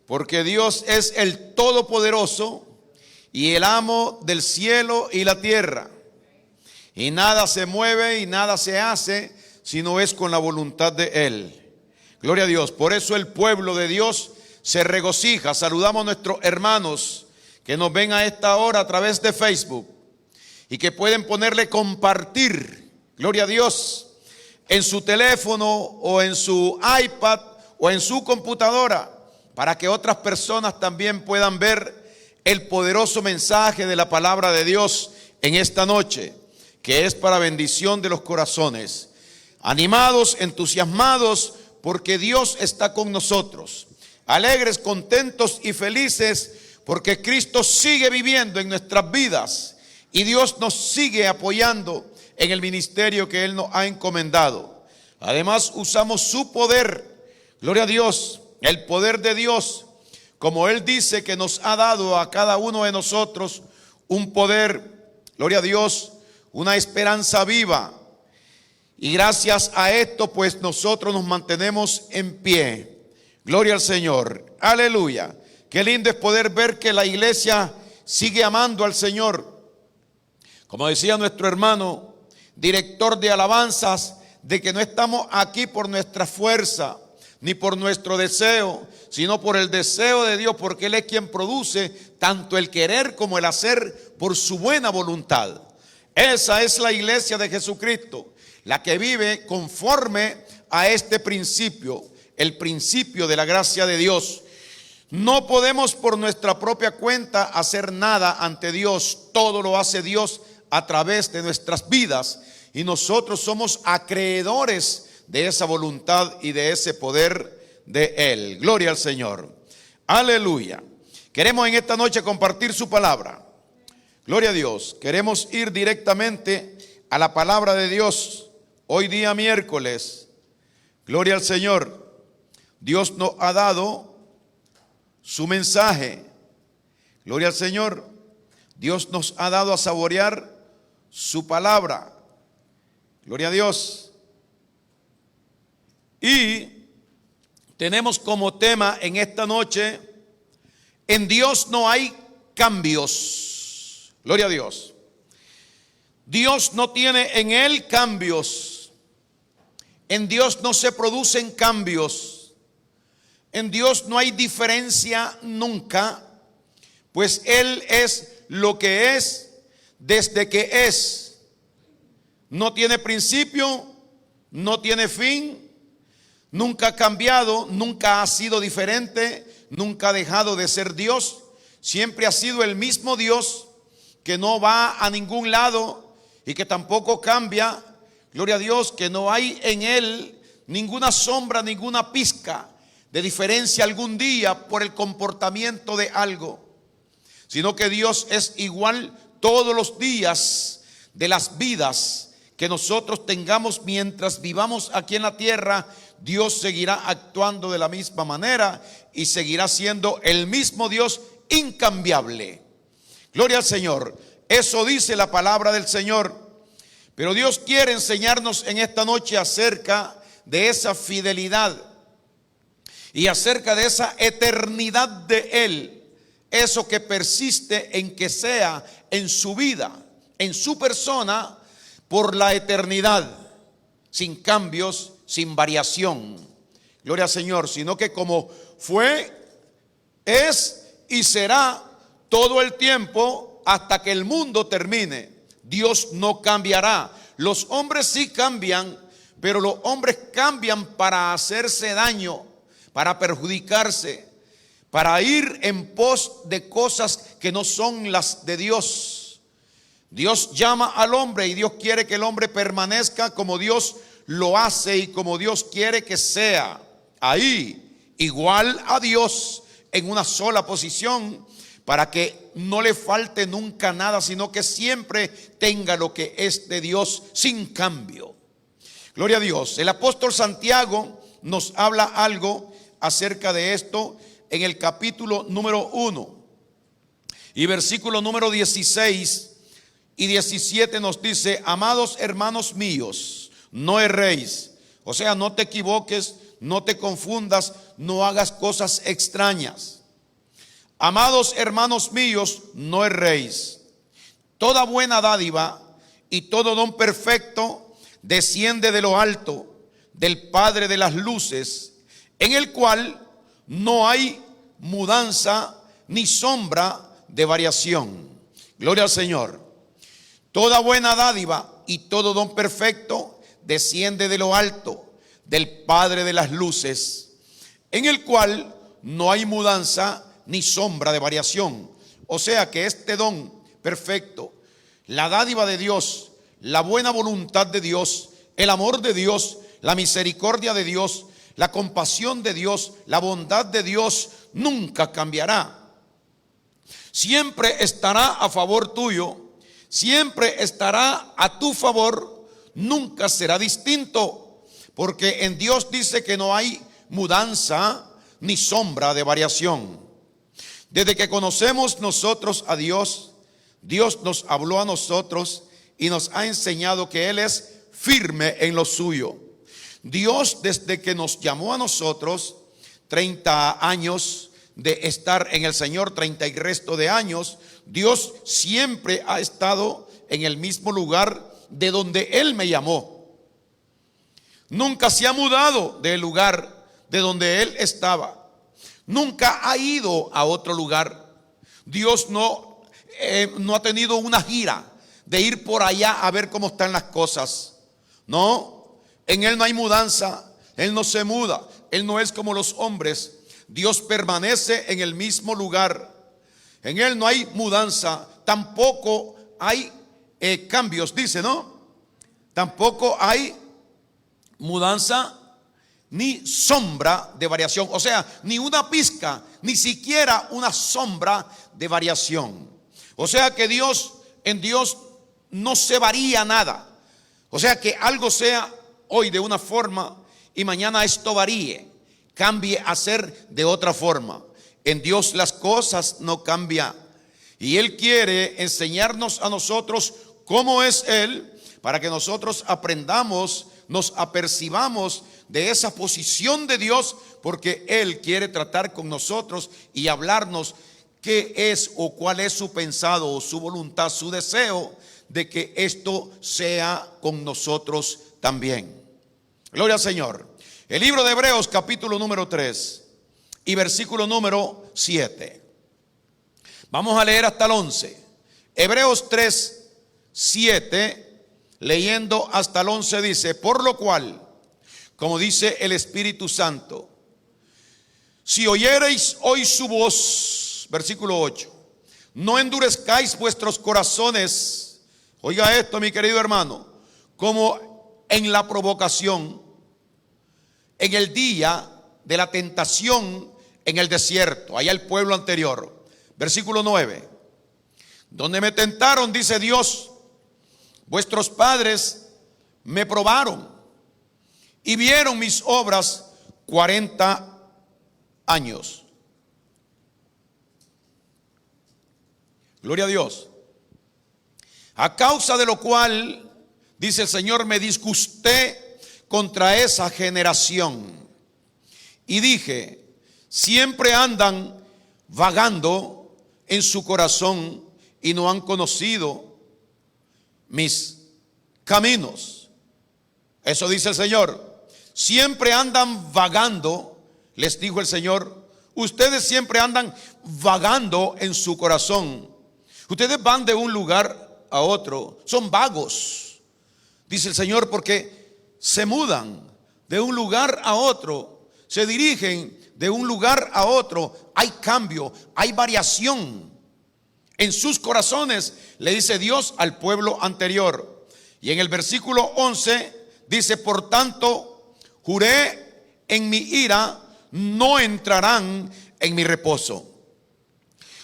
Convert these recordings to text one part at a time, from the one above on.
porque Dios es el Todopoderoso y el amo del cielo y la tierra. Y nada se mueve y nada se hace si no es con la voluntad de Él. Gloria a Dios. Por eso el pueblo de Dios se regocija. Saludamos a nuestros hermanos que nos ven a esta hora a través de Facebook y que pueden ponerle compartir, gloria a Dios, en su teléfono o en su iPad o en su computadora, para que otras personas también puedan ver el poderoso mensaje de la palabra de Dios en esta noche, que es para bendición de los corazones. Animados, entusiasmados, porque Dios está con nosotros. Alegres, contentos y felices, porque Cristo sigue viviendo en nuestras vidas y Dios nos sigue apoyando en el ministerio que Él nos ha encomendado. Además, usamos su poder, gloria a Dios, el poder de Dios, como Él dice que nos ha dado a cada uno de nosotros un poder, gloria a Dios, una esperanza viva. Y gracias a esto, pues nosotros nos mantenemos en pie. Gloria al Señor. Aleluya. Qué lindo es poder ver que la iglesia sigue amando al Señor. Como decía nuestro hermano, director de alabanzas, de que no estamos aquí por nuestra fuerza, ni por nuestro deseo, sino por el deseo de Dios, porque Él es quien produce tanto el querer como el hacer por su buena voluntad. Esa es la iglesia de Jesucristo, la que vive conforme a este principio, el principio de la gracia de Dios. No podemos por nuestra propia cuenta hacer nada ante Dios. Todo lo hace Dios a través de nuestras vidas y nosotros somos acreedores de esa voluntad y de ese poder de Él. Gloria al Señor. Aleluya. Queremos en esta noche compartir su palabra. Gloria a Dios. Queremos ir directamente a la palabra de Dios. Hoy día miércoles. Gloria al Señor. Dios nos ha dado su mensaje. Gloria al Señor. Dios nos ha dado a saborear su palabra. Gloria a Dios. Y tenemos como tema en esta noche: en Dios no hay cambios. Gloria a Dios. Dios no tiene en Él cambios. En Dios no se producen cambios. En Dios no hay diferencia nunca, pues Él es lo que es desde que es. No tiene principio, no tiene fin, nunca ha cambiado, nunca ha sido diferente, nunca ha dejado de ser Dios. Siempre ha sido el mismo Dios que no va a ningún lado y que tampoco cambia. Gloria a Dios, que no hay en Él ninguna sombra, ninguna pizca de diferencia algún día por el comportamiento de algo, sino que Dios es igual todos los días de las vidas que nosotros tengamos mientras vivamos aquí en la tierra. Dios seguirá actuando de la misma manera y seguirá siendo el mismo Dios incambiable. Gloria al Señor. Eso dice la palabra del Señor. Pero Dios quiere enseñarnos en esta noche acerca de esa fidelidad y acerca de esa eternidad de Él. Eso que persiste en que sea en su vida, en su persona, por la eternidad, sin cambios, sin variación. Gloria al Señor. Sino que como fue, es y será todo el tiempo hasta que el mundo termine. Dios no cambiará. Los hombres sí cambian, pero los hombres cambian para hacerse daño, para perjudicarse, para ir en pos de cosas que no son las de Dios. Dios llama al hombre y Dios quiere que el hombre permanezca como Dios lo hace y como Dios quiere que sea. Ahí, igual a Dios, en una sola posición, para que no le falte nunca nada, sino que siempre tenga lo que es de Dios sin cambio. Gloria a Dios. El apóstol Santiago nos habla algo acerca de esto en el capítulo número 1 y versículo número 16 y 17 nos dice: amados hermanos míos, no erréis. O sea, no te equivoques, no te confundas, no hagas cosas extrañas. Amados hermanos míos, no erréis. Toda buena dádiva y todo don perfecto desciende de lo alto, del Padre de las luces, en el cual no hay mudanza ni sombra de variación. Gloria al Señor. Toda buena dádiva y todo don perfecto desciende de lo alto, del Padre de las luces, en el cual no hay mudanza ni sombra de variación. O sea que este don perfecto, la dádiva de Dios, la buena voluntad de Dios, el amor de Dios, la misericordia de Dios, la compasión de Dios, la bondad de Dios, nunca cambiará. Siempre estará a favor tuyo, siempre estará a tu favor, nunca será distinto, porque en Dios dice que no hay mudanza ni sombra de variación. Desde que conocemos nosotros a Dios, Dios nos habló a nosotros y nos ha enseñado que Él es firme en lo suyo. Dios, desde que nos llamó a nosotros, 30 años de estar en el Señor, 30 y resto de años, Dios siempre ha estado en el mismo lugar de donde Él me llamó. Nunca se ha mudado del lugar de donde Él estaba. Nunca ha ido a otro lugar. Dios no ha tenido una gira de ir por allá a ver cómo están las cosas. No, en Él no hay mudanza. Él no se muda. Él no es como los hombres. Dios permanece en el mismo lugar. En Él no hay mudanza. Tampoco hay cambios, dice, ¿no? Tampoco hay mudanza ni sombra de variación. O sea, ni una pizca, ni siquiera una sombra de variación. O sea que en Dios no se varía nada. O sea que algo sea hoy de una forma y mañana esto varíe, cambie a ser de otra forma. En Dios las cosas no cambian. Y Él quiere enseñarnos a nosotros cómo es Él, para que nosotros aprendamos, nos apercibamos de esa posición de Dios, porque Él quiere tratar con nosotros y hablarnos qué es o cuál es su pensado o su voluntad, su deseo de que esto sea con nosotros también. Gloria al Señor. El libro de Hebreos, capítulo número 3 y versículo número 7. Vamos a leer hasta el 11. Hebreos 3, 7, leyendo hasta el 11 dice: por lo cual, como dice el Espíritu Santo, si oyereis hoy su voz, versículo 8, no endurezcáis vuestros corazones. Oiga esto, mi querido hermano, como en la provocación, en el día de la tentación en el desierto, allá el pueblo anterior. Versículo 9, donde me tentaron, dice Dios, vuestros padres me probaron y vieron mis obras 40 años. Gloria a Dios. A causa de lo cual, dice el Señor, me disgusté contra esa generación y dije: siempre andan vagando en su corazón y no han conocido mis caminos. Eso dice el Señor. Siempre andan vagando, les dijo el Señor. Ustedes siempre andan vagando en su corazón. Ustedes van de un lugar a otro, son vagos, dice el Señor, porque se mudan de un lugar a otro, se dirigen de un lugar a otro. Hay cambio, hay variación en sus corazones, le dice Dios al pueblo anterior. Y en el versículo 11 dice: por tanto, juré en mi ira, no entrarán en mi reposo.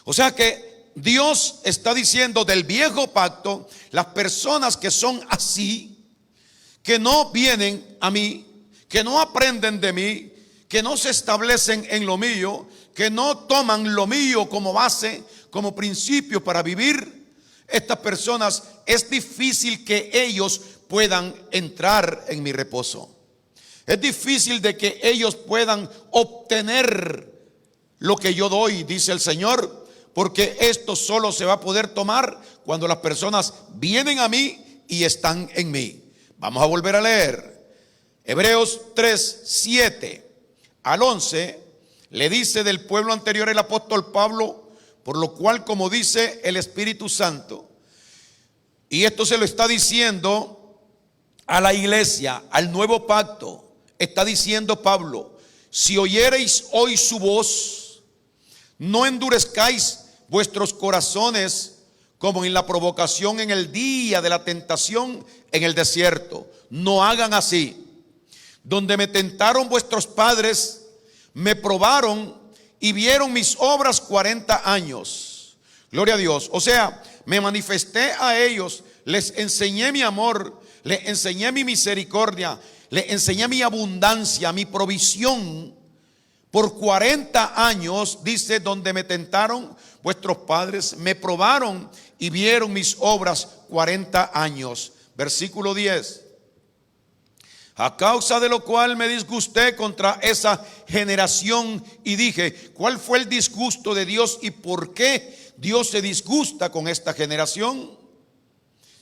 O sea que Dios está diciendo del viejo pacto, las personas que son así, que no vienen a mí, que no aprenden de mí, que no se establecen en lo mío, que no toman lo mío como base, como principio para vivir, estas personas es difícil que ellos puedan entrar en mi reposo. Es difícil de que ellos puedan obtener lo que yo doy, dice el Señor, porque esto solo se va a poder tomar cuando las personas vienen a mí y están en mí. Vamos a volver a leer. Hebreos 3, 7 al 11, le dice del pueblo anterior el apóstol Pablo, por lo cual, como dice el Espíritu Santo, y esto se lo está diciendo a la iglesia, al nuevo pacto, está diciendo Pablo: si oyereis hoy su voz, no endurezcáis vuestros corazones como en la provocación en el día de la tentación en el desierto. No hagan así. Donde me tentaron vuestros padres, me probaron y vieron mis obras 40 años. Gloria a Dios. O sea, me manifesté a ellos, les enseñé mi amor, les enseñé mi misericordia, les enseñé mi abundancia, mi provisión. Por 40 años, dice, donde me tentaron vuestros padres, me probaron y vieron mis obras 40 años. Versículo 10. A causa de lo cual me disgusté contra esa generación y dije: ¿cuál fue el disgusto de Dios y por qué Dios se disgusta con esta generación?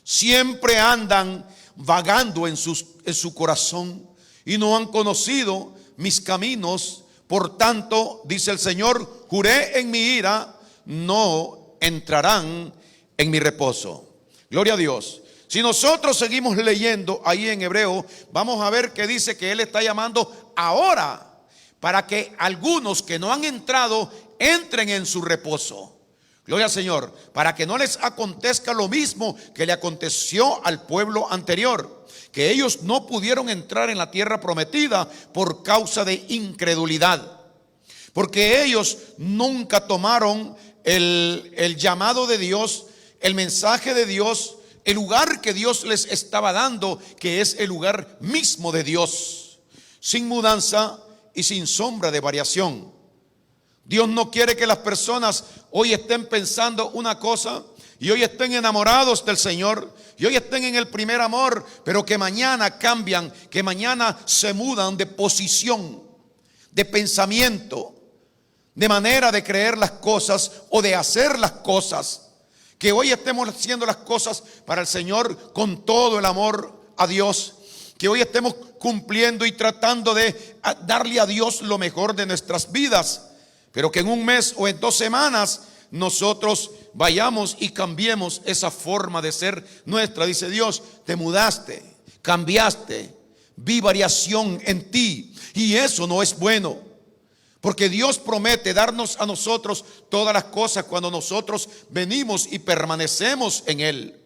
Siempre andan vagando en su corazón y no han conocido mis caminos. Por tanto, dice el Señor, juré en mi ira, no entrarán en mi reposo. Gloria a Dios. Si nosotros seguimos leyendo ahí en Hebreo, vamos a ver que dice que Él está llamando ahora para que algunos que no han entrado entren en su reposo. Gloria al Señor. Para que no les acontezca lo mismo que le aconteció al pueblo anterior, que ellos no pudieron entrar en la tierra prometida por causa de incredulidad, porque ellos nunca tomaron el llamado de Dios, el mensaje de Dios, el lugar que Dios les estaba dando, que es el lugar mismo de Dios, sin mudanza y sin sombra de variación. Dios no quiere que las personas hoy estén pensando una cosa y hoy estén enamorados del Señor y hoy estén en el primer amor, pero que mañana cambian, que mañana se mudan de posición, de pensamiento, de manera de creer las cosas o de hacer las cosas. Que hoy estemos haciendo las cosas para el Señor con todo el amor a Dios. Que hoy estemos cumpliendo y tratando de darle a Dios lo mejor de nuestras vidas. Pero que en un mes o en 2 semanas nosotros vayamos y cambiemos esa forma de ser nuestra. Dice Dios: te mudaste, cambiaste, vi variación en ti. Y eso no es bueno. Porque Dios promete darnos a nosotros todas las cosas cuando nosotros venimos y permanecemos en Él.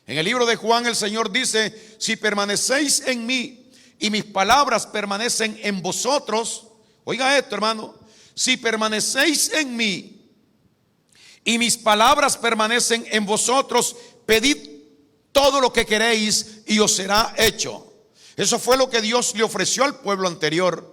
En el libro de Juan el Señor dice: si permanecéis en mí y mis palabras permanecen en vosotros. Oiga esto, hermano: si permanecéis en mí y mis palabras permanecen en vosotros, pedid todo lo que queréis y os será hecho. Eso fue lo que Dios le ofreció al pueblo anterior.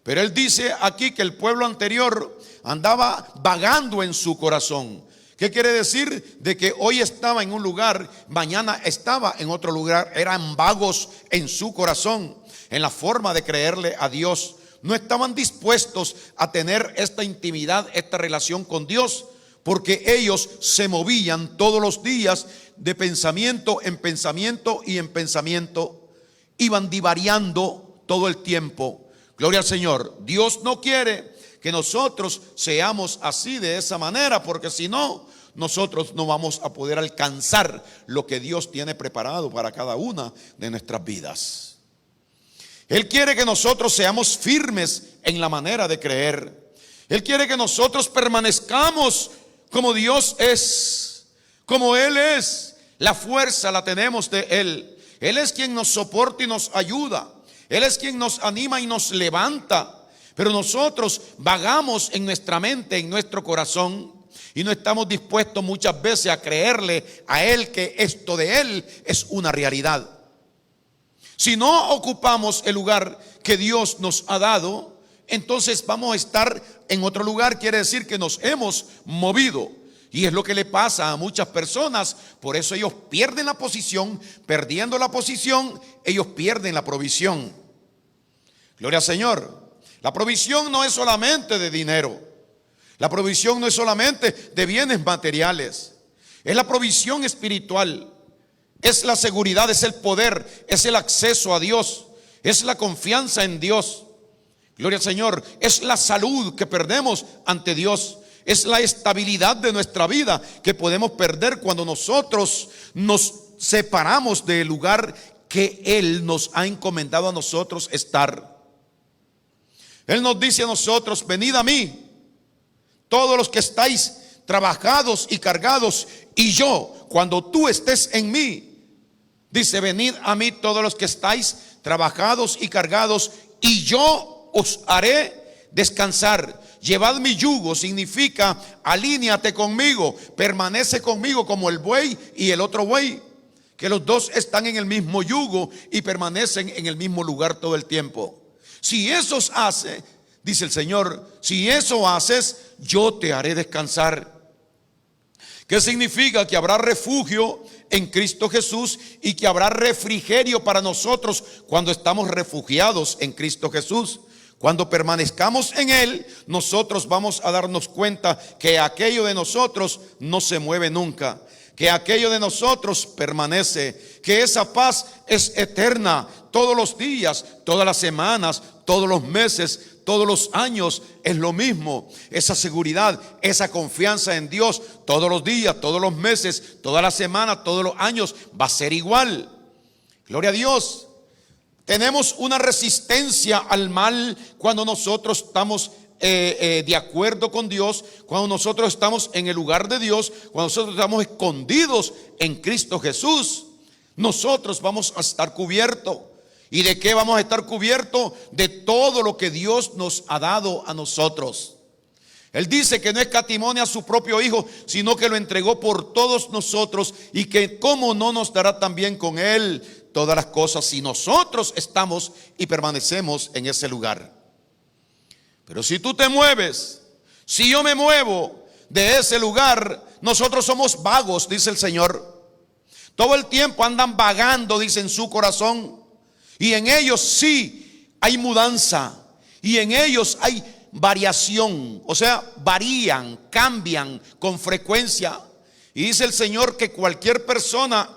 Pero Él dice aquí que el pueblo anterior andaba vagando en su corazón. ¿Qué quiere decir? De que hoy estaba en un lugar, mañana estaba en otro lugar. Eran vagos en su corazón, en la forma de creerle a Dios. No estaban dispuestos a tener esta intimidad, esta relación con Dios, porque ellos se movían todos los días de pensamiento en pensamiento y en pensamiento. Iban divariando todo el tiempo. Gloria al Señor. Dios no quiere que nosotros seamos así, de esa manera, porque si no, nosotros no vamos a poder alcanzar lo que Dios tiene preparado para cada una de nuestras vidas. Él quiere que nosotros seamos firmes en la manera de creer. Él quiere que nosotros permanezcamos como Dios es, como Él es. La fuerza la tenemos de Él. Él es quien nos soporta y nos ayuda. Él es quien nos anima y nos levanta. Pero nosotros vagamos en nuestra mente, en nuestro corazón, y no estamos dispuestos muchas veces a creerle a Él que esto de Él es una realidad. Si no ocupamos el lugar que Dios nos ha dado, entonces vamos a estar en otro lugar. Quiere decir que nos hemos movido. Y es lo que le pasa a muchas personas. Por eso ellos pierden la posición. Perdiendo la posición, ellos pierden la provisión. Gloria al Señor. La provisión no es solamente de dinero. La provisión no es solamente de bienes materiales, es la provisión espiritual, es la seguridad, es el poder, es el acceso a Dios, es la confianza en Dios. Gloria al Señor. Es la salud que perdemos ante Dios. Es la estabilidad de nuestra vida que podemos perder cuando nosotros nos separamos del lugar que Él nos ha encomendado a nosotros estar. Él nos dice a nosotros: venid a mí, todos los que estáis trabajados y cargados, y yo, cuando tú estés en mí, dice: venid a mí todos los que estáis trabajados y cargados, y yo os haré descansar. Llevad mi yugo significa alíñate conmigo, permanece conmigo, como el buey y el otro buey, que los dos están en el mismo yugo y permanecen en el mismo lugar todo el tiempo. Si eso hace, dice el Señor, si eso haces, yo te haré descansar. ¿Qué significa? Que habrá refugio en Cristo Jesús y que habrá refrigerio para nosotros cuando estamos refugiados en Cristo Jesús. Cuando permanezcamos en Él, nosotros vamos a darnos cuenta que aquello de nosotros no se mueve nunca, que aquello de nosotros permanece, que esa paz es eterna todos los días, todas las semanas, todos los meses, todos los años. Es lo mismo, esa seguridad, esa confianza en Dios todos los días, todos los meses, todas las semanas, todos los años va a ser igual. Gloria a Dios. Tenemos una resistencia al mal cuando nosotros estamos de acuerdo con Dios, cuando nosotros estamos en el lugar de Dios, cuando nosotros estamos escondidos en Cristo Jesús. Nosotros vamos a estar cubiertos. ¿Y de qué vamos a estar cubiertos? De todo lo que Dios nos ha dado a nosotros. Él dice que no escatimó a su propio Hijo, sino que lo entregó por todos nosotros, y que cómo no nos dará también con Él todas las cosas si nosotros estamos y permanecemos en ese lugar. Pero si tú te mueves, si yo me muevo de ese lugar, nosotros somos vagos, dice el Señor. Todo el tiempo andan vagando, dice, en su corazón. Y en ellos sí hay mudanza, y en ellos hay variación, o sea, varían, cambian con frecuencia. Y dice el Señor que cualquier persona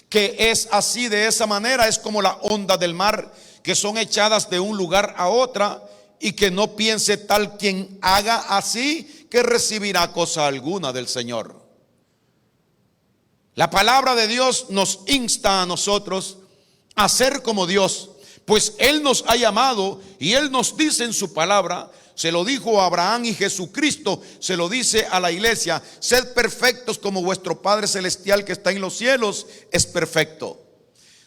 que es así, de esa manera, es como la onda del mar, que son echadas de un lugar a otra, y que no piense tal quien haga así que recibirá cosa alguna del Señor. La palabra de Dios nos insta a nosotros a ser como Dios, pues Él nos ha llamado, y Él nos dice en su palabra, se lo dijo a Abraham, y Jesucristo se lo dice a la iglesia: sed perfectos como vuestro Padre Celestial que está en los cielos es perfecto.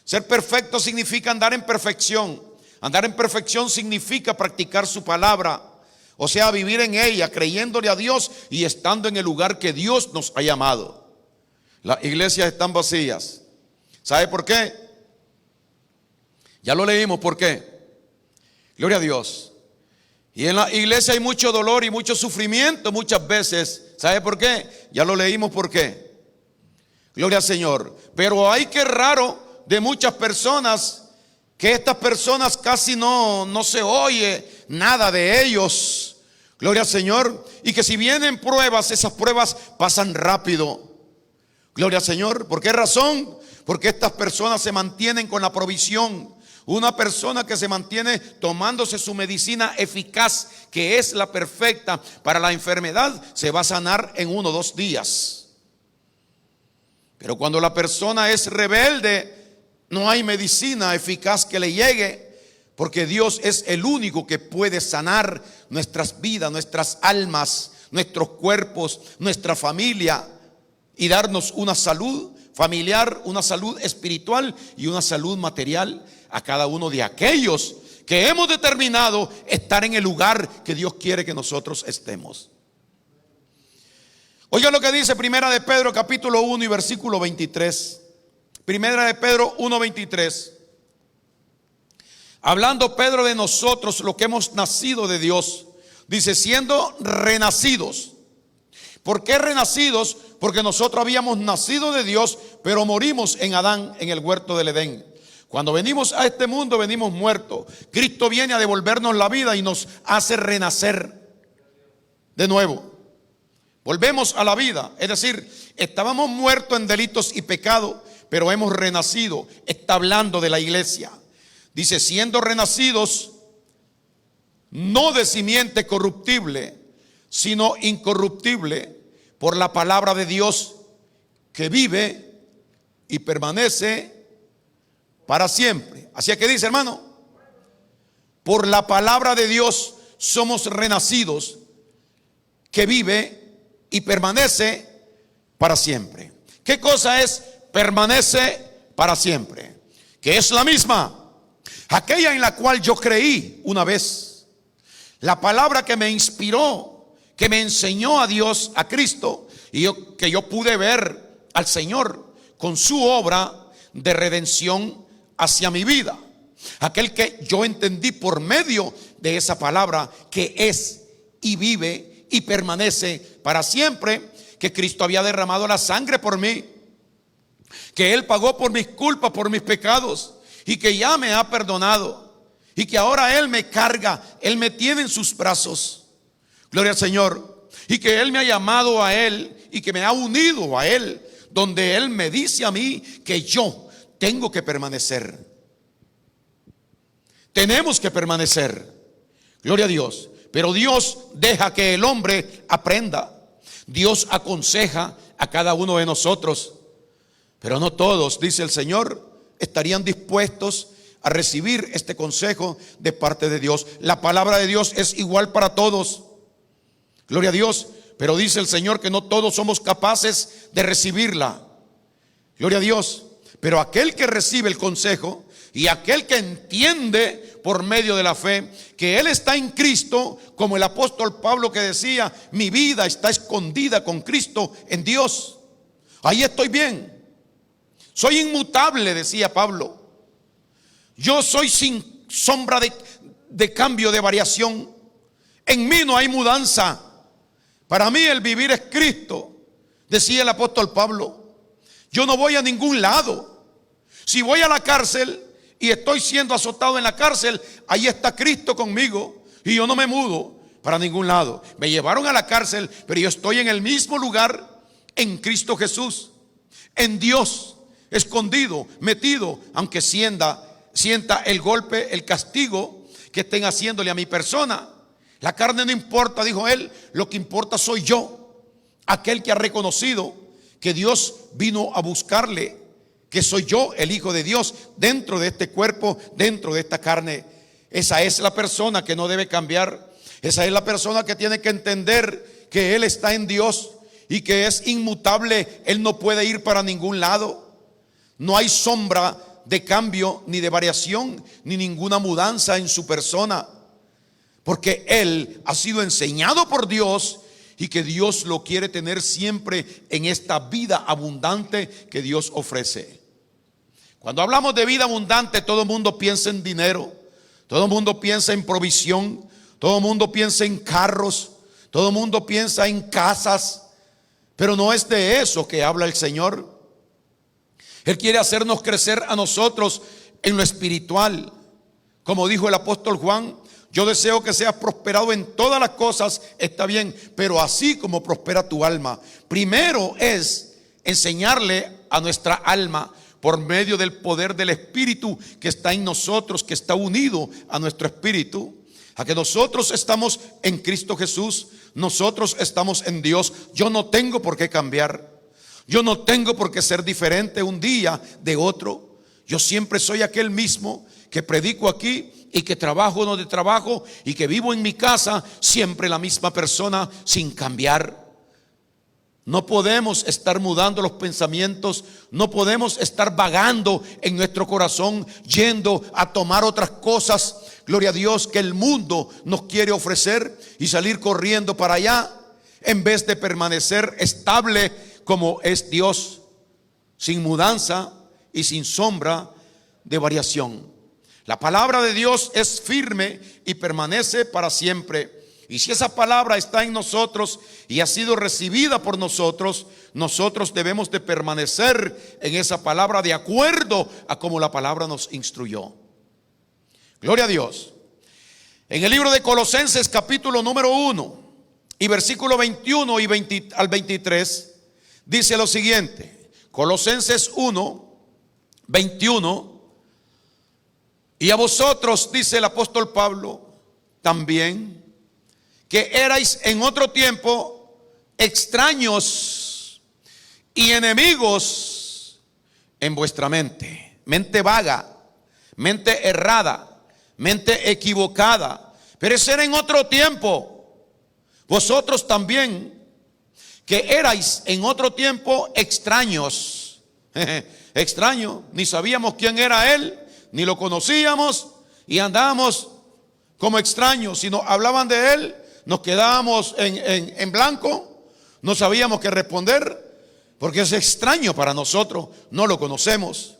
Ser perfecto significa andar en perfección. Andar en perfección significa practicar su palabra, o sea, vivir en ella, creyéndole a Dios y estando en el lugar que Dios nos ha llamado. Las iglesias están vacías. ¿Sabe por qué? Ya lo leímos, ¿por qué? Gloria a Dios. Y en la iglesia hay mucho dolor y mucho sufrimiento muchas veces. ¿Sabe por qué? Ya lo leímos, ¿por qué? Gloria al Señor. Pero hay que raro de muchas personas, que estas personas casi no se oye nada de ellos. Gloria al Señor. Y que si vienen pruebas, esas pruebas pasan rápido. Gloria al Señor. ¿Por qué razón? Porque estas personas se mantienen con la provisión. Una persona que se mantiene tomándose su medicina eficaz, que es la perfecta para la enfermedad, se va a sanar en 1 o 2 días. Pero cuando la persona es rebelde, no hay medicina eficaz que le llegue, porque Dios es el único que puede sanar nuestras vidas, nuestras almas, nuestros cuerpos, nuestra familia, y darnos una salud familiar, una salud espiritual y una salud material a cada uno de aquellos que hemos determinado estar en el lugar que Dios quiere que nosotros estemos. Oiga lo que dice Primera de Pedro capítulo 1 y versículo 23. Primera de Pedro 1:23. Hablando Pedro de nosotros, lo que hemos nacido de Dios, dice: siendo renacidos. ¿Por qué renacidos? Porque nosotros habíamos nacido de Dios, pero morimos en Adán, en el huerto del Edén. Cuando venimos a este mundo, venimos muertos. Cristo viene a devolvernos la vida y nos hace renacer. de nuevo. Volvemos a la vida, es decir, estábamos muertos en delitos y pecados, pero hemos renacido. Está hablando de la iglesia. Dice, siendo renacidos, no de simiente corruptible, sino incorruptible, por la palabra de Dios que vive y permanece para siempre. Así que dice, hermano, por la palabra de Dios somos renacidos, que vive y permanece para siempre. ¿Qué cosa es permanece para siempre? Que es la misma, aquella en la cual yo creí una vez. La palabra que me inspiró, que me enseñó a Dios, a Cristo, y que yo pude ver al Señor con su obra de redención hacia mi vida. Aquel que yo entendí por medio de esa palabra, que es y vive y permanece para siempre, que Cristo había derramado la sangre por mí, que Él pagó por mis culpas, por mis pecados, y que ya me ha perdonado, y que ahora Él me carga, Él me tiene en sus brazos. Gloria al Señor. Y que Él me ha llamado a Él y que me ha unido a Él, donde Él me dice a mí que yo tengo que permanecer. Tenemos que permanecer. Gloria a Dios. Pero Dios deja que el hombre aprenda. Dios aconseja a cada uno de nosotros. Pero no todos, dice el Señor, estarían dispuestos a recibir este consejo de parte de Dios. La palabra de Dios es igual para todos. Gloria a Dios. Pero dice el Señor que no todos somos capaces de recibirla. Gloria a Dios. Pero aquel que recibe el consejo y aquel que entiende por medio de la fe que Él está en Cristo, como el apóstol Pablo que decía, mi vida está escondida con Cristo en Dios. Ahí estoy bien. Soy inmutable, decía Pablo. Yo soy sin sombra de cambio, de variación. En mí no hay mudanza. Para mí el vivir es Cristo, decía el apóstol Pablo. Yo no voy a ningún lado. Si voy a la cárcel y estoy siendo azotado en la cárcel, ahí está Cristo conmigo y yo no me mudo para ningún lado. Me llevaron a la cárcel, pero yo estoy en el mismo lugar en Cristo Jesús, en Dios, escondido, metido, aunque sienta el golpe, el castigo que estén haciéndole a mi persona. La carne no importa, dijo él, lo que importa soy yo, aquel que ha reconocido que Dios vino a buscarle, que soy yo, el Hijo de Dios, dentro de este cuerpo, dentro de esta carne. Esa es la persona que no debe cambiar. Esa es la persona que tiene que entender que Él está en Dios y que es inmutable. Él no puede ir para ningún lado. No hay sombra de cambio, ni de variación, ni ninguna mudanza en su persona, porque Él ha sido enseñado por Dios y que Dios lo quiere tener siempre en esta vida abundante que Dios ofrece. Cuando hablamos de vida abundante, todo el mundo piensa en dinero, todo el mundo piensa en provisión, todo el mundo piensa en carros, todo el mundo piensa en casas, pero no es de eso que habla el Señor. Él quiere hacernos crecer a nosotros en lo espiritual. Como dijo el apóstol Juan, yo deseo que seas prosperado en todas las cosas, está bien, pero así como prospera tu alma. Primero es enseñarle a nuestra alma por medio del poder del Espíritu que está en nosotros, que está unido a nuestro espíritu, a que nosotros estamos en Cristo Jesús, nosotros estamos en Dios. Yo no tengo por qué cambiar. Yo no tengo por qué ser diferente un día de otro. Yo siempre soy aquel mismo que predico aquí y que trabajo donde trabajo y que vivo en mi casa, siempre la misma persona sin cambiar. No podemos estar mudando los pensamientos, no podemos estar vagando en nuestro corazón, yendo a tomar otras cosas, gloria a Dios, que el mundo nos quiere ofrecer y salir corriendo para allá, en vez de permanecer estable como es Dios, sin mudanza y sin sombra de variación. La palabra de Dios es firme y permanece para siempre. Y si esa palabra está en nosotros y ha sido recibida por nosotros, nosotros debemos de permanecer en esa palabra de acuerdo a como la palabra nos instruyó. Gloria a Dios. En el libro de Colosenses capítulo número 1 y versículo 21 y 20 al 23 dice lo siguiente. Colosenses 1, 21. Y a vosotros, dice el apóstol Pablo, también, que erais en otro tiempo extraños y enemigos en vuestra mente, mente vaga, mente errada, mente equivocada, pero ese era en otro tiempo. Vosotros también, que erais en otro tiempo extraños, extraño, ni sabíamos quién era él, ni lo conocíamos y andábamos como extraños. Si nos hablaban de él, nos quedábamos en blanco, no sabíamos qué responder, porque es extraño para nosotros, no lo conocemos.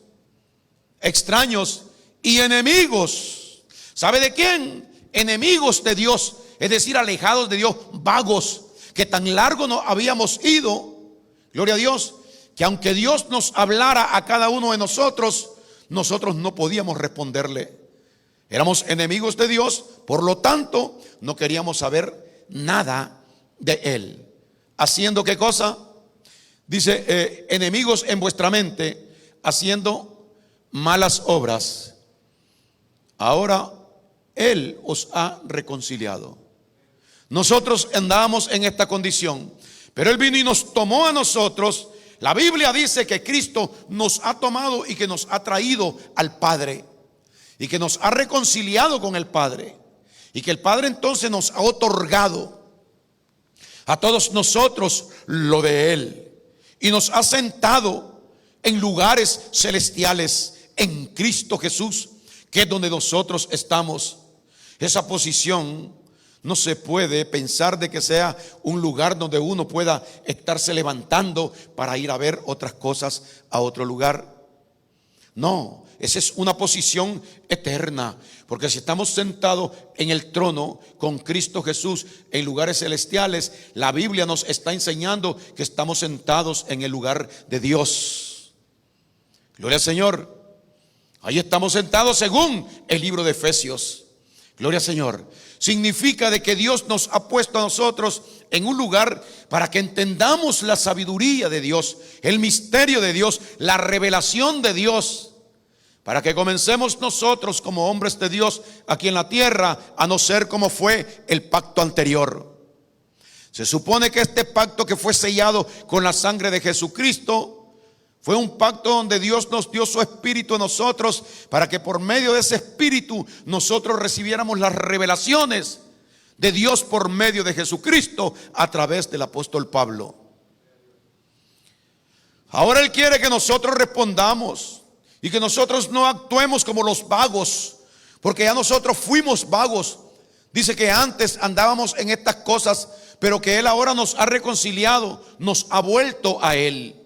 Extraños y enemigos. ¿Sabe de quién? Enemigos de Dios, es decir, alejados de Dios, vagos, que tan largo no habíamos ido, gloria a Dios, que aunque Dios nos hablara a cada uno de nosotros, nosotros no podíamos responderle. Éramos enemigos de Dios, por lo tanto, no queríamos saber nada de Él. ¿Haciendo qué cosa? Dice, enemigos en vuestra mente, haciendo malas obras. Ahora Él os ha reconciliado. Nosotros andábamos en esta condición, pero Él vino y nos tomó a nosotros. La Biblia dice que Cristo nos ha tomado y que nos ha traído al Padre, y que nos ha reconciliado con el Padre, y que el Padre entonces nos ha otorgado a todos nosotros lo de Él, y nos ha sentado en lugares celestiales en Cristo Jesús, que es donde nosotros estamos. Esa posición no se puede pensar de que sea un lugar donde uno pueda estarse levantando para ir a ver otras cosas a otro lugar. No, esa es una posición eterna, porque si estamos sentados en el trono con Cristo Jesús en lugares celestiales, la Biblia nos está enseñando que estamos sentados en el lugar de Dios. Gloria al Señor. Ahí estamos sentados según el libro de Efesios. Gloria al Señor. Significa de que Dios nos ha puesto a nosotros en un lugar para que entendamos la sabiduría de Dios, el misterio de Dios, la revelación de Dios, para que comencemos nosotros como hombres de Dios aquí en la tierra a no ser como fue el pacto anterior. Se supone que este pacto que fue sellado con la sangre de Jesucristo fue un pacto donde Dios nos dio su espíritu a nosotros para que por medio de ese espíritu nosotros recibiéramos las revelaciones de Dios por medio de Jesucristo a través del apóstol Pablo. Ahora Él quiere que nosotros respondamos y que nosotros no actuemos como los vagos, porque ya nosotros fuimos vagos. Dice que antes andábamos en estas cosas, pero que Él ahora nos ha reconciliado, nos ha vuelto a Él.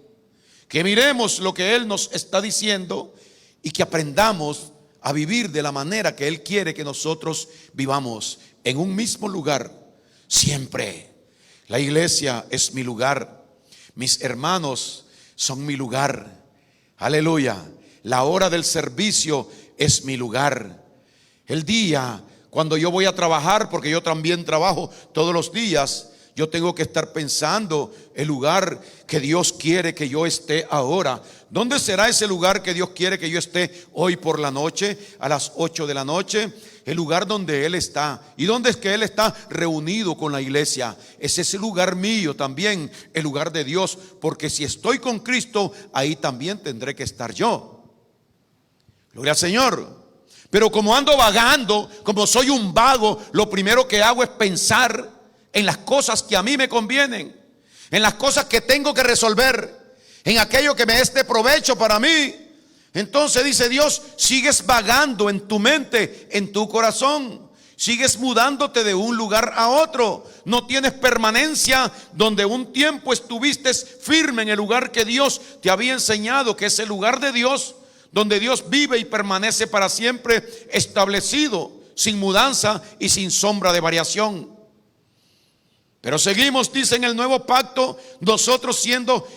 Que miremos lo que Él nos está diciendo y que aprendamos a vivir de la manera que Él quiere que nosotros vivamos, en un mismo lugar, siempre. La iglesia es mi lugar, mis hermanos son mi lugar, aleluya. La hora del servicio es mi lugar. El día cuando yo voy a trabajar, porque yo también trabajo todos los días, yo tengo que estar pensando el lugar que Dios quiere que yo esté ahora. ¿Dónde será ese lugar que Dios quiere que yo esté hoy por la noche, a las 8 de la noche? El lugar donde Él está. ¿Y dónde es que Él está reunido con la iglesia? Es ese lugar mío también, el lugar de Dios. Porque si estoy con Cristo, ahí también tendré que estar yo. Gloria al Señor. Pero como ando vagando, como soy un vago, lo primero que hago es pensar en las cosas que a mí me convienen, en las cosas que tengo que resolver, en aquello que me es de provecho para mí. Entonces dice Dios, sigues vagando en tu mente, en tu corazón, sigues mudándote de un lugar a otro, no tienes permanencia donde un tiempo estuviste firme en el lugar que Dios te había enseñado, que es el lugar de Dios, donde Dios vive y permanece para siempre, establecido, sin mudanza y sin sombra de variación. Pero seguimos, dice en el nuevo pacto, nosotros siendo,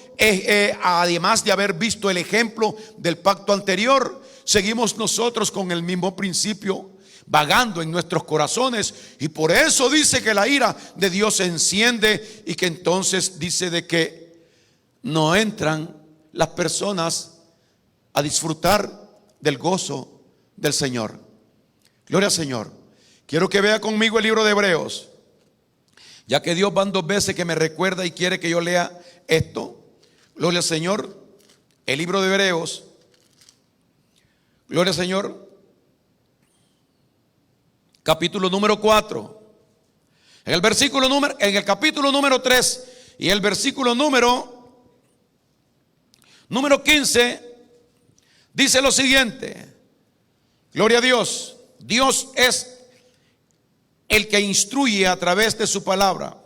además de haber visto el ejemplo del pacto anterior, seguimos nosotros con el mismo principio, vagando en nuestros corazones, y por eso dice que la ira de Dios se enciende, y que entonces dice de que no entran las personas a disfrutar del gozo del Señor. Gloria al Señor. Quiero que vea conmigo el libro de Hebreos, ya que Dios van 2 veces que me recuerda y quiere que yo lea esto. Gloria al Señor. El libro de Hebreos, gloria al Señor, capítulo número 4, en el capítulo número 3 y el versículo número 15, dice lo siguiente. Gloria a Dios. Dios es el que instruye a través de su palabra.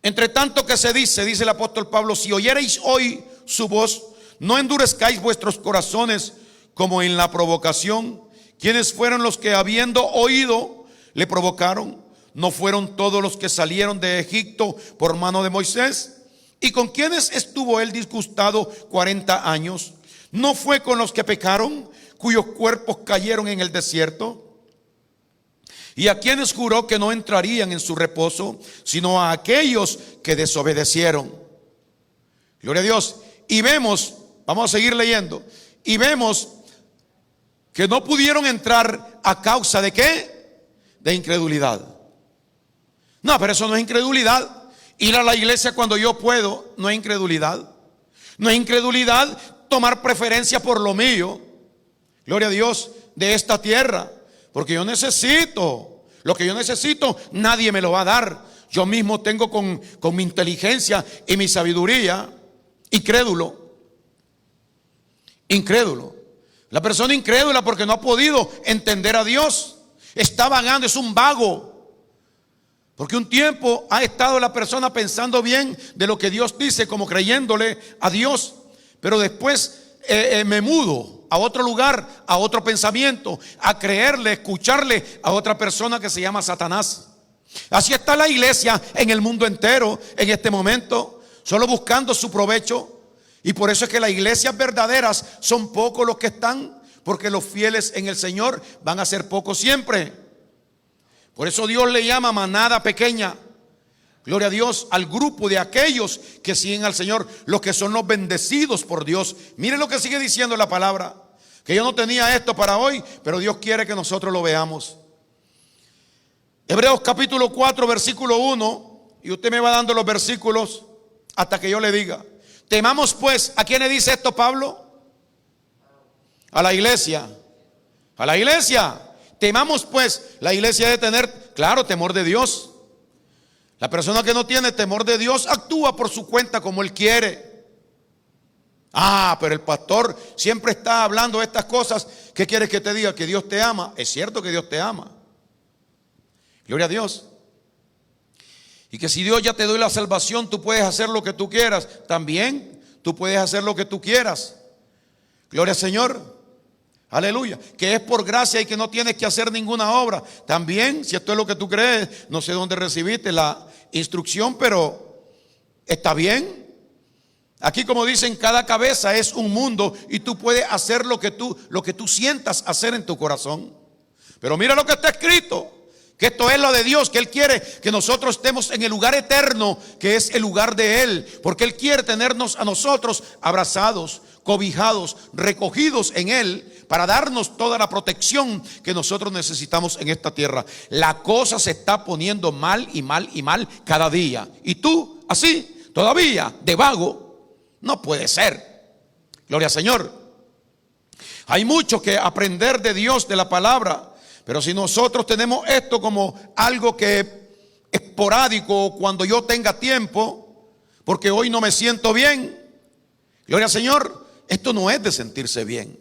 Entre tanto que se dice el apóstol Pablo: si oyereis hoy su voz, no endurezcáis vuestros corazones como en la provocación. ¿Quiénes fueron los que, habiendo oído, le provocaron? ¿No fueron todos los que salieron de Egipto por mano de Moisés? ¿Y con quiénes estuvo él disgustado 40 años? ¿No fue con los que pecaron, cuyos cuerpos cayeron en el desierto? ¿Y a quienes juró que no entrarían en su reposo, sino a aquellos que desobedecieron? Gloria a Dios. Y vemos, vamos a seguir leyendo, y vemos que no pudieron entrar a causa de ¿qué? De incredulidad. No, pero eso no es incredulidad. Ir a la iglesia cuando yo puedo no es incredulidad. No es incredulidad tomar preferencia por lo mío, gloria a Dios, de esta tierra. Porque yo necesito, lo que yo necesito nadie me lo va a dar. Yo mismo tengo con mi inteligencia y mi sabiduría. Incrédulo. La persona incrédula porque no ha podido entender a Dios, está vagando, es un vago. Porque un tiempo ha estado la persona pensando bien de lo que Dios dice, como creyéndole a Dios, pero después me mudo a otro lugar, a otro pensamiento, a creerle, escucharle a otra persona que se llama Satanás. Así está la iglesia en el mundo entero en este momento, solo buscando su provecho. Y por eso es que las iglesias verdaderas son pocos los que están, porque los fieles en el Señor van a ser pocos siempre. Por eso Dios le llama manada pequeña. Gloria a Dios, al grupo de aquellos que siguen al Señor, los que son los bendecidos por Dios. Mire lo que sigue diciendo la palabra, que yo no tenía esto para hoy, pero Dios quiere que nosotros lo veamos. Hebreos capítulo 4, versículo 1, y usted me va dando los versículos hasta que yo le diga. Temamos pues, ¿a quién le dice esto Pablo? A la iglesia. A la iglesia. Temamos pues, la iglesia debe tener, claro, temor de Dios. La persona que no tiene temor de Dios actúa por su cuenta como él quiere. Pero el pastor siempre está hablando de estas cosas. ¿Qué quieres que te diga? Que Dios te ama. Es cierto que Dios te ama. Gloria a Dios. Y que si Dios ya te dio la salvación, tú puedes hacer lo que tú quieras. También tú puedes hacer lo que tú quieras. Gloria al Señor. Aleluya. Que es por gracia y que no tienes que hacer ninguna obra. También, si esto es lo que tú crees, no sé dónde recibiste la instrucción, pero está bien. Aquí, como dicen, cada cabeza es un mundo y tú puedes hacer lo que tú sientas hacer en tu corazón. Pero mira lo que está escrito, que esto es lo de Dios, que Él quiere que nosotros estemos en el lugar eterno, que es el lugar de Él, porque Él quiere tenernos a nosotros abrazados, cobijados, recogidos en Él, para darnos toda la protección que nosotros necesitamos en esta tierra. La cosa se está poniendo mal y mal y mal cada día. Y tú, así, todavía, de vago, no puede ser. Gloria al Señor. Hay mucho que aprender de Dios, de la palabra. Pero si nosotros tenemos esto como algo que esporádico, cuando yo tenga tiempo, porque hoy no me siento bien, gloria al Señor, esto no es de sentirse bien.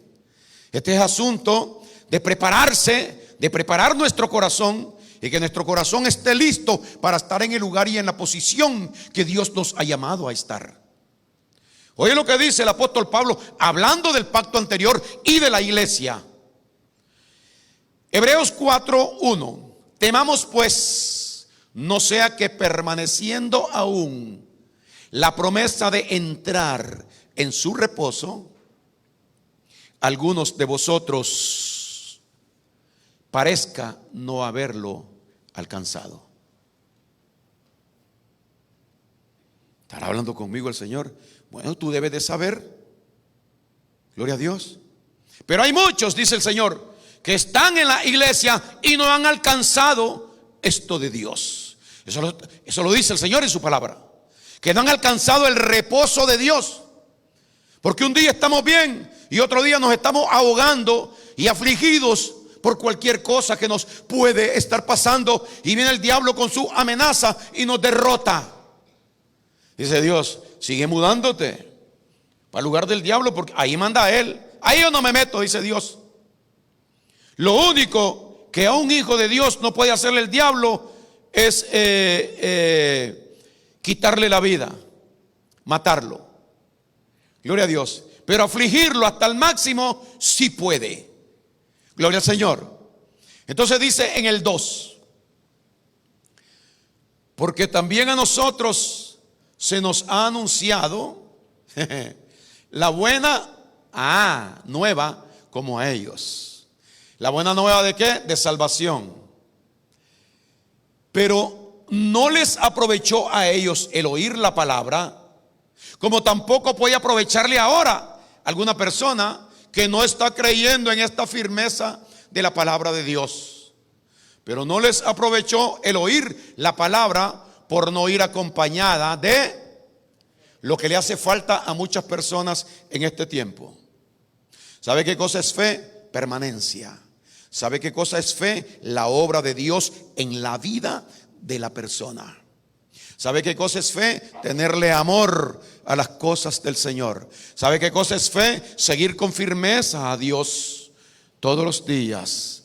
Este es asunto de prepararse, de preparar nuestro corazón y que nuestro corazón esté listo para estar en el lugar y en la posición que Dios nos ha llamado a estar. Oye lo que dice el apóstol Pablo, hablando del pacto anterior y de la iglesia. Hebreos 4:1. Temamos pues, no sea que permaneciendo aún la promesa de entrar en su reposo, algunos de vosotros parezca no haberlo alcanzado. ¿Estará hablando conmigo el Señor? Bueno, tú debes de saber. Gloria a Dios. Pero hay muchos, dice el Señor, que están en la iglesia y no han alcanzado esto de Dios. Eso lo dice el Señor en su palabra, que no han alcanzado el reposo de Dios. Porque un día estamos bien y otro día nos estamos ahogando y afligidos por cualquier cosa que nos puede estar pasando, y viene el diablo con su amenaza y nos derrota. Dice Dios: sigue mudándote para el lugar del diablo, porque ahí manda él. Ahí yo no me meto, dice Dios. Lo único que a un hijo de Dios no puede hacerle el diablo es quitarle la vida, matarlo. Gloria a Dios. Pero afligirlo hasta el máximo sí puede. Gloria al Señor. Entonces dice en el 2: porque también a nosotros se nos ha anunciado la buena nueva como a ellos. ¿La buena nueva de qué? De salvación. Pero no les aprovechó a ellos el oír la palabra, como tampoco puede aprovecharle ahora a alguna persona que no está creyendo en esta firmeza de la palabra de Dios. Pero no les aprovechó el oír la palabra por no ir acompañada de lo que le hace falta a muchas personas en este tiempo. ¿Sabe qué cosa es fe? Permanencia. ¿Sabe qué cosa es fe? La obra de Dios en la vida de la persona. ¿Sabe qué cosa es fe? Tenerle amor a las cosas del Señor. ¿Sabe qué cosa es fe? Seguir con firmeza a Dios todos los días,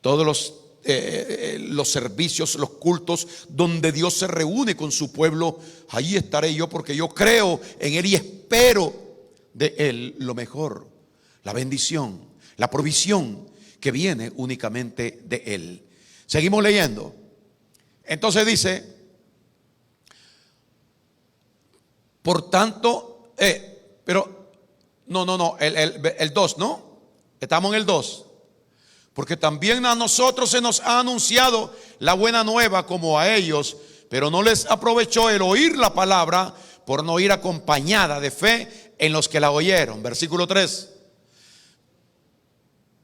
todos los servicios, los cultos donde Dios se reúne con su pueblo. Allí estaré yo, porque yo creo en Él y espero de Él lo mejor, la bendición, la provisión que viene únicamente de Él. Seguimos leyendo. Entonces dice: por tanto, pero no, el 2, ¿no? Estamos en el 2. Porque también a nosotros se nos ha anunciado la buena nueva como a ellos, pero no les aprovechó el oír la palabra por no ir acompañada de fe en los que la oyeron. Versículo 3.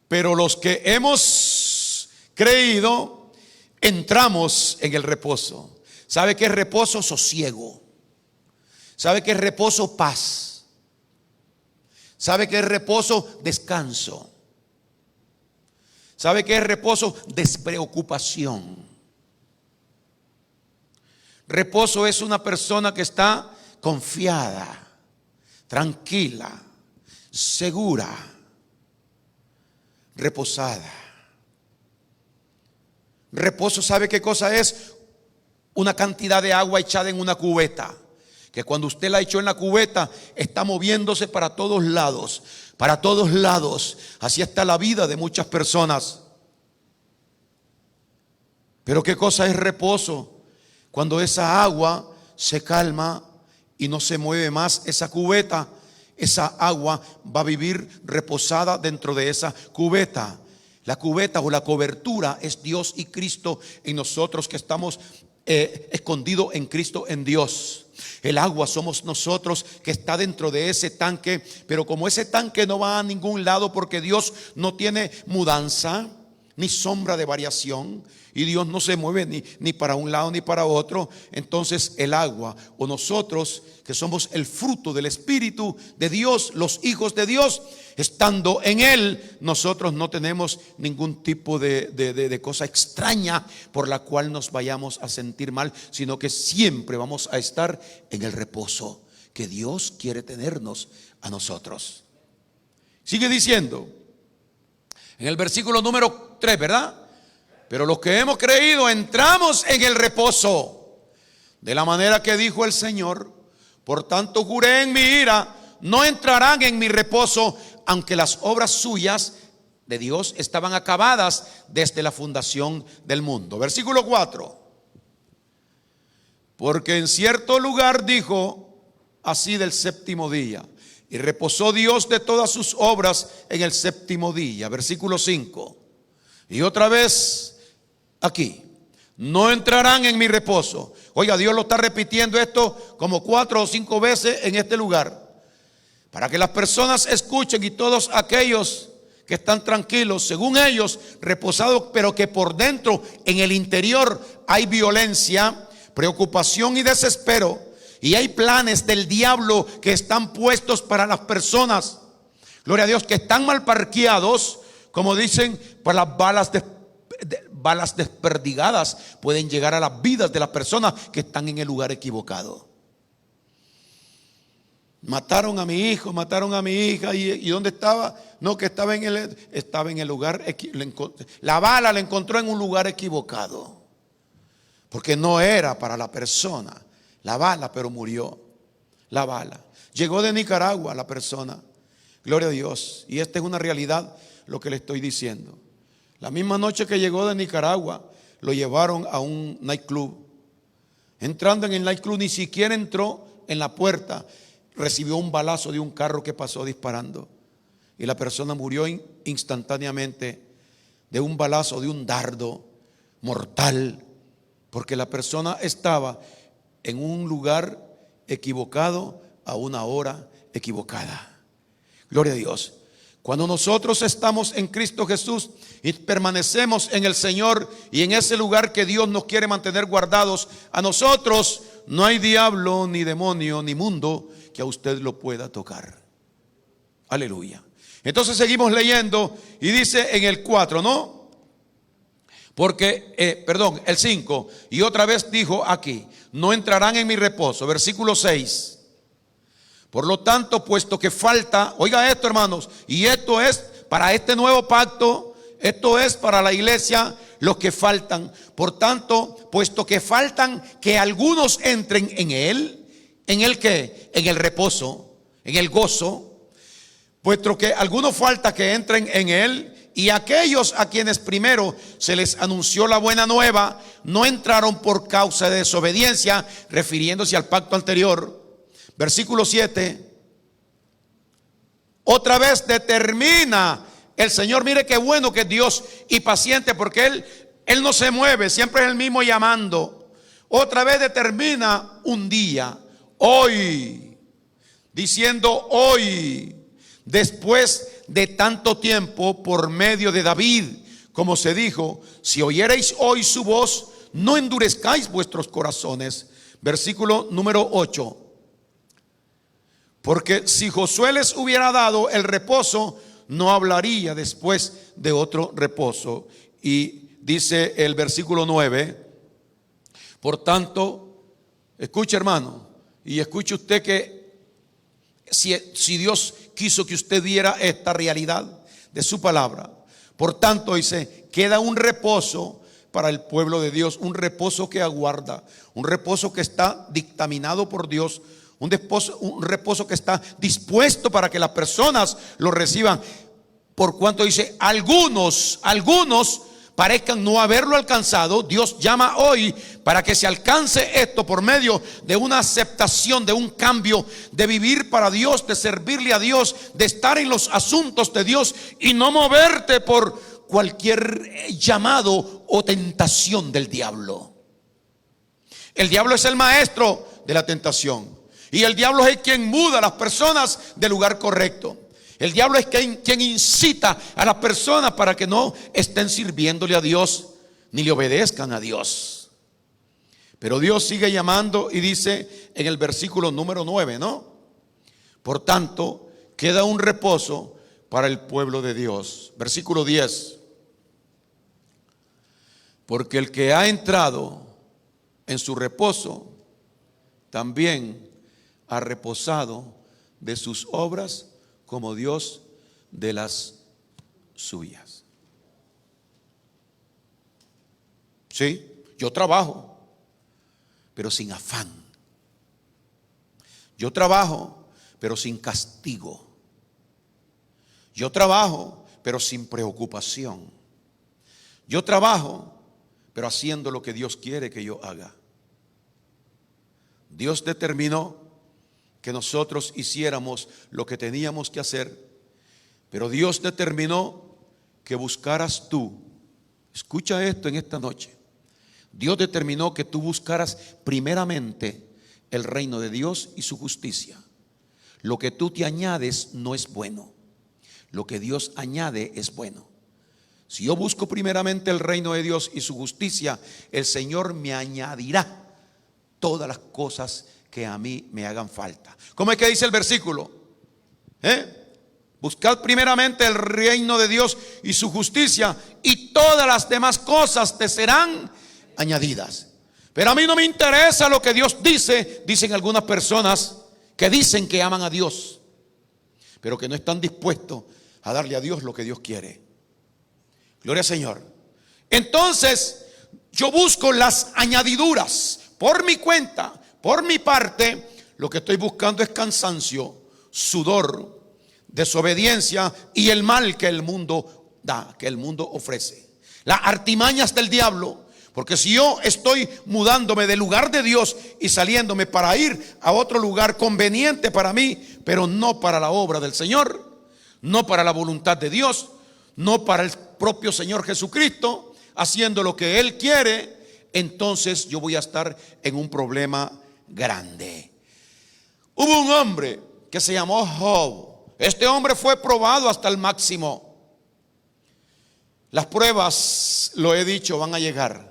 Pero los que hemos creído entramos en el reposo. ¿Sabe qué es reposo? Sosiego. ¿Sabe qué es reposo? Paz. ¿Sabe qué es reposo? Descanso. ¿Sabe qué es reposo? Despreocupación. Reposo es una persona que está confiada, tranquila, segura, reposada. Reposo, ¿sabe qué cosa es? Una cantidad de agua echada en una cubeta, que cuando usted la echó en la cubeta está moviéndose para todos lados, para todos lados. Así está la vida de muchas personas. Pero ¿qué cosa es reposo? Cuando esa agua se calma y no se mueve más esa cubeta, esa agua va a vivir reposada dentro de esa cubeta. La cubeta o la cobertura es Dios y Cristo en nosotros, que estamos escondidos en Cristo, en Dios. El agua somos nosotros, que está dentro de ese tanque. Pero como ese tanque no va a ningún lado, porque Dios no tiene mudanza ni sombra de variación, y Dios no se mueve ni para un lado ni para otro, entonces el agua, o nosotros que somos el fruto del Espíritu de Dios, los hijos de Dios, estando en Él, nosotros no tenemos ningún tipo de cosa extraña por la cual nos vayamos a sentir mal, sino que siempre vamos a estar en el reposo que Dios quiere tenernos a nosotros. Sigue diciendo en el versículo número 3, ¿verdad? Pero los que hemos creído entramos en el reposo, de la manera que dijo el Señor: por tanto juré en mi ira, no entrarán en mi reposo, aunque las obras suyas de Dios estaban acabadas desde la fundación del mundo. Versículo 4. Porque en cierto lugar dijo así del séptimo día, y reposó Dios de todas sus obras en el séptimo día. Versículo 5. Y otra vez aquí, no entrarán en mi reposo. Oiga, Dios lo está repitiendo esto como 4 o 5 veces en este lugar, para que las personas escuchen, y todos aquellos que están tranquilos, según ellos, reposados, pero que por dentro, en el interior, hay violencia, preocupación y desespero, y hay planes del diablo que están puestos para las personas, gloria a Dios, que están mal parqueados, como dicen, pues las balas desperdigadas pueden llegar a las vidas de las personas que están en el lugar equivocado. Mataron a mi hijo, mataron a mi hija. ¿Y dónde estaba? No, que estaba en el lugar, la bala la encontró en un lugar equivocado, porque no era para la persona la bala, pero murió la bala. Llegó de Nicaragua la persona, gloria a Dios, y esta es una realidad lo que le estoy diciendo. La misma noche que llegó de Nicaragua, lo llevaron a un nightclub. Entrando en el nightclub, ni siquiera entró en la puerta, recibió un balazo de un carro que pasó disparando, y la persona murió instantáneamente de un balazo, de un dardo mortal, porque la persona estaba en un lugar equivocado a una hora equivocada. Gloria a Dios. Cuando nosotros estamos en Cristo Jesús y permanecemos en el Señor y en ese lugar que Dios nos quiere mantener guardados, a nosotros no hay diablo, ni demonio, ni mundo que a usted lo pueda tocar. Aleluya. Entonces seguimos leyendo y dice en el 4, ¿no? Porque, el 5, y otra vez dijo aquí, no entrarán en mi reposo. Versículo 6. Por lo tanto, puesto que falta, oiga esto, hermanos, y esto es para este nuevo pacto, esto es para la iglesia, los que faltan. Por tanto, puesto que faltan que algunos entren en él, ¿en el qué? En el reposo, en el gozo. Puesto que algunos falta que entren en él, y aquellos a quienes primero se les anunció la buena nueva, no entraron por causa de desobediencia, refiriéndose al pacto anterior. Versículo 7. Otra vez determina el Señor, mire qué bueno que es Dios y paciente, porque Él no se mueve, siempre es el mismo llamando. Otra vez determina un día, hoy, diciendo hoy, después de tanto tiempo, por medio de David, como se dijo, si oyereis hoy su voz, no endurezcáis vuestros corazones. Versículo número 8. Porque si Josué les hubiera dado el reposo, no hablaría después de otro reposo. Y dice el versículo 9, por tanto, escuche hermano, y escuche usted que si Dios quiso que usted viera esta realidad de su palabra, por tanto dice, queda un reposo para el pueblo de Dios, un reposo que aguarda, un reposo que está dictaminado por Dios, un reposo que está dispuesto para que las personas lo reciban. Por cuanto dice, algunos parezcan no haberlo alcanzado, Dios llama hoy para que se alcance esto por medio de una aceptación, de un cambio, de vivir para Dios, de servirle a Dios, de estar en los asuntos de Dios y no moverte por cualquier llamado o tentación del diablo. El diablo es el maestro de la tentación. Y el diablo es quien muda a las personas del lugar correcto. El diablo es quien incita a las personas para que no estén sirviéndole a Dios ni le obedezcan a Dios. Pero Dios sigue llamando y dice en el versículo número 9, ¿no? Por tanto, queda un reposo para el pueblo de Dios. Versículo 10. Porque el que ha entrado en su reposo también ha reposado de sus obras como Dios de las suyas. Sí, yo trabajo, pero sin afán. Yo trabajo, pero sin castigo. Yo trabajo, pero sin preocupación. Yo trabajo, pero haciendo lo que Dios quiere que yo haga. Dios determinó que nosotros hiciéramos lo que teníamos que hacer, pero Dios determinó que buscaras tú Escucha esto en esta noche. Dios determinó que tú buscaras primeramente el reino de Dios y su justicia. Lo que tú te añades no es bueno. Lo que Dios añade es bueno. Si yo busco primeramente el reino de Dios y su justicia, el Señor me añadirá todas las cosas que a mí me hagan falta. ¿Cómo es que dice el versículo? Buscad primeramente el reino de Dios y su justicia, y todas las demás cosas te serán añadidas. Pero a mí no me interesa lo que Dios dice. Dicen algunas personas que dicen que aman a Dios, pero que no están dispuestos a darle a Dios lo que Dios quiere. Gloria al Señor. Entonces yo busco las añadiduras por mi cuenta, por mi parte. Lo que estoy buscando es cansancio, sudor, desobediencia y el mal que el mundo da, que el mundo ofrece. Las artimañas del diablo. Porque si yo estoy mudándome del lugar de Dios y saliéndome para ir a otro lugar conveniente para mí, pero no para la obra del Señor, no para la voluntad de Dios, no para el propio Señor Jesucristo, haciendo lo que Él quiere, entonces yo voy a estar en un problema grande. Hubo un hombre que se llamó Job. Este hombre fue probado hasta el máximo. Las pruebas, lo he dicho, van a llegar.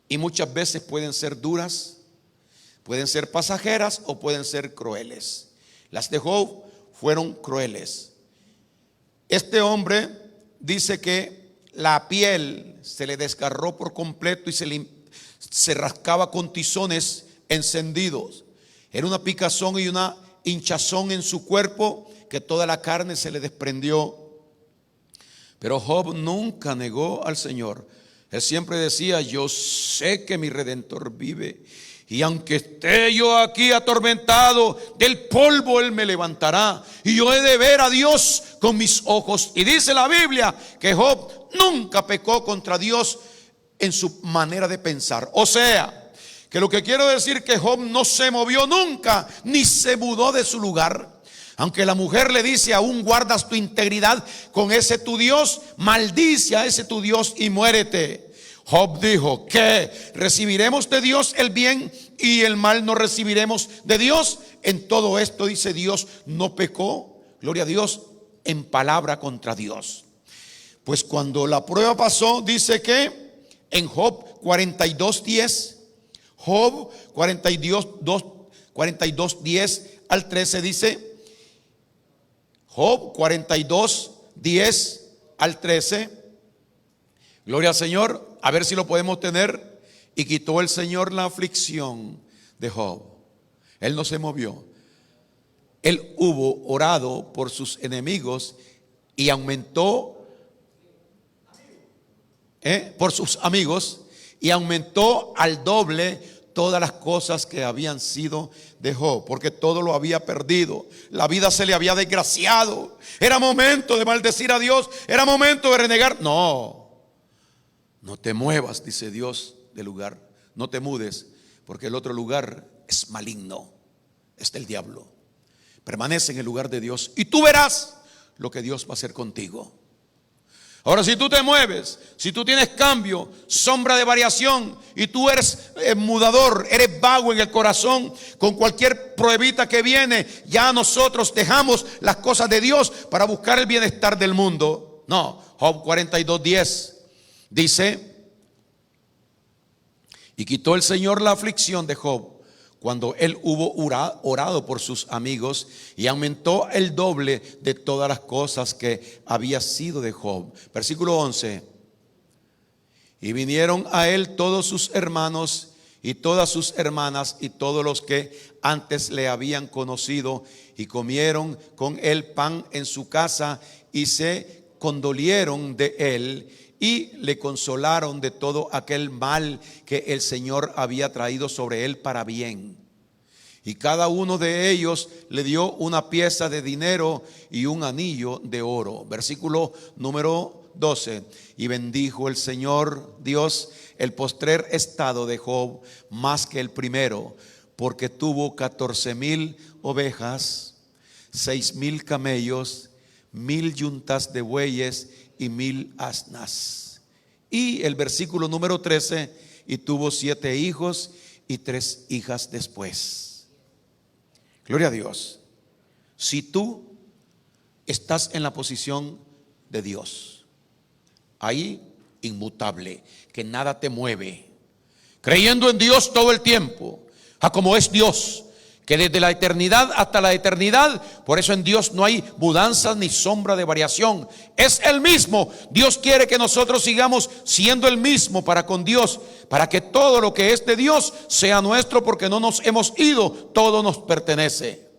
Y muchas veces pueden ser duras, pueden ser pasajeras o pueden ser crueles. Las de Job fueron crueles. Este hombre dice que la piel se le desgarró por completo y se rascaba con tizones encendidos. Era una picazón y una hinchazón en su cuerpo que toda la carne se le desprendió. Pero Job nunca negó al Señor. Él siempre decía: yo sé que mi Redentor vive, y aunque esté yo aquí atormentado, del polvo Él me levantará, y yo he de ver a Dios con mis ojos. Y dice la Biblia que Job nunca pecó contra Dios en su manera de pensar. O sea, que lo que quiero decir que Job no se movió nunca, ni se mudó de su lugar. Aunque la mujer le dice: aún guardas tu integridad con ese tu Dios, maldice a ese tu Dios y muérete. Job dijo: ¿qué? ¿Recibiremos de Dios el bien y el mal no recibiremos de Dios? En todo esto, dice, Dios no pecó, gloria a Dios, en palabra contra Dios. Pues cuando la prueba pasó, dice que en Job 42:10, Job 42:10 al 13 dice, Job 42:10 al 13. Gloria al Señor. A ver si lo podemos tener. Y quitó el Señor la aflicción de Job. Él no se movió. Él hubo orado por sus enemigos y aumentó por sus amigos, y aumentó al doble todas las cosas que habían sido de Job, porque todo lo había perdido. La vida se le había desgraciado. Era momento de maldecir a Dios, era momento de renegar. No te muevas, dice Dios, del lugar. No te mudes, porque el otro lugar es maligno, es del diablo. Permanece en el lugar de Dios y tú verás lo que Dios va a hacer contigo. Ahora, si tú te mueves, si tú tienes cambio, sombra de variación, y tú eres mudador, eres vago en el corazón, con cualquier pruebita que viene, ya nosotros dejamos las cosas de Dios para buscar el bienestar del mundo. No, Job 42:10 dice: y quitó el Señor la aflicción de Job cuando él hubo orado por sus amigos, y aumentó el doble de todas las cosas que había sido de Job. Versículo 11. Y vinieron a él todos sus hermanos y todas sus hermanas y todos los que antes le habían conocido, y comieron con él pan en su casa, y se condolieron de él y le consolaron de todo aquel mal que el Señor había traído sobre él para bien. Y cada uno de ellos le dio una pieza de dinero y un anillo de oro. Versículo número 12. Y bendijo el Señor Dios el postrer estado de Job más que el primero, porque tuvo 14,000 ovejas, 6,000 camellos, 1,000 yuntas de bueyes y 1,000 asnas. Y el versículo número 13, y tuvo 7 hijos y 3 hijas después. Gloria a Dios. Si tú estás en la posición de Dios, ahí inmutable, que nada te mueve, creyendo en Dios todo el tiempo, a como es Dios, que desde la eternidad hasta la eternidad, por eso en Dios no hay mudanza ni sombra de variación, es el mismo. Dios quiere que nosotros sigamos siendo el mismo para con Dios, para que todo lo que es de Dios sea nuestro, porque no nos hemos ido, todo nos pertenece.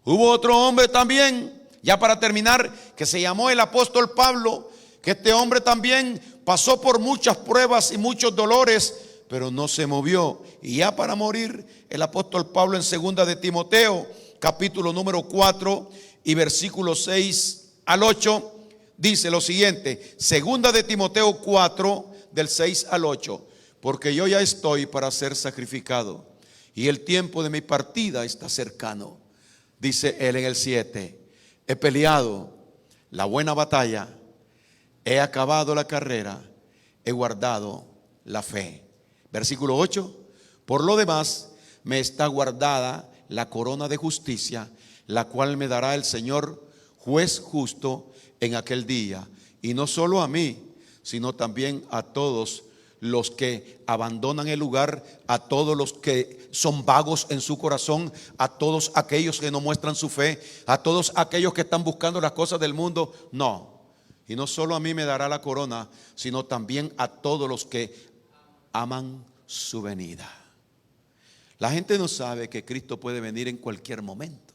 Hubo otro hombre también, ya para terminar, que se llamó el apóstol Pablo, que este hombre también pasó por muchas pruebas y muchos dolores, pero no se movió. Y ya para morir, el apóstol Pablo en 2 de Timoteo, capítulo número 4 y versículos 6 al 8, dice lo siguiente. 2 de Timoteo 4, del 6 al 8. Porque yo ya estoy para ser sacrificado, y el tiempo de mi partida está cercano. Dice él en el 7. He peleado la buena batalla, he acabado la carrera, he guardado la fe. Versículo 8. Por lo demás, me está guardada la corona de justicia, la cual me dará el Señor, juez justo, en aquel día. Y no solo a mí, sino también a todos los que abandonan el lugar, a todos los que son vagos en su corazón, a todos aquellos que no muestran su fe, a todos aquellos que están buscando las cosas del mundo. No, y no solo a mí me dará la corona, sino también a todos los que aman su venida. La gente no sabe que Cristo puede venir en cualquier momento.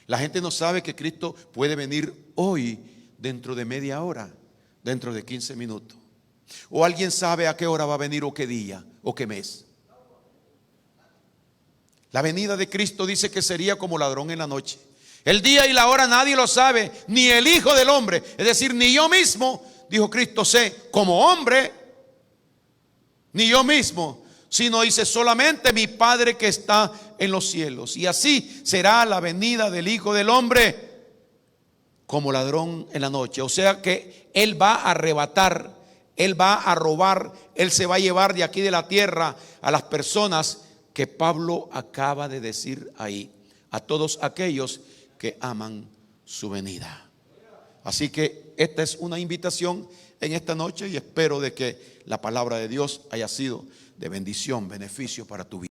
La gente no sabe que Cristo puede venir hoy, dentro de media hora, dentro de 15 minutos. O alguien sabe a qué hora va a venir, o qué día, o qué mes. La venida de Cristo dice que sería como ladrón en la noche. El día y la hora nadie lo sabe, ni el Hijo del Hombre, es decir, ni yo mismo, dijo Cristo, sé como hombre, ni yo mismo, sino dice solamente mi Padre que está en los cielos. Y así será la venida del Hijo del Hombre, como ladrón en la noche. O sea que Él va a arrebatar, Él va a robar, Él se va a llevar de aquí de la tierra a las personas que Pablo acaba de decir ahí, a todos aquellos que aman su venida. Así que esta es una invitación en esta noche, y espero de que la palabra de Dios haya sido de bendición, beneficio para tu vida.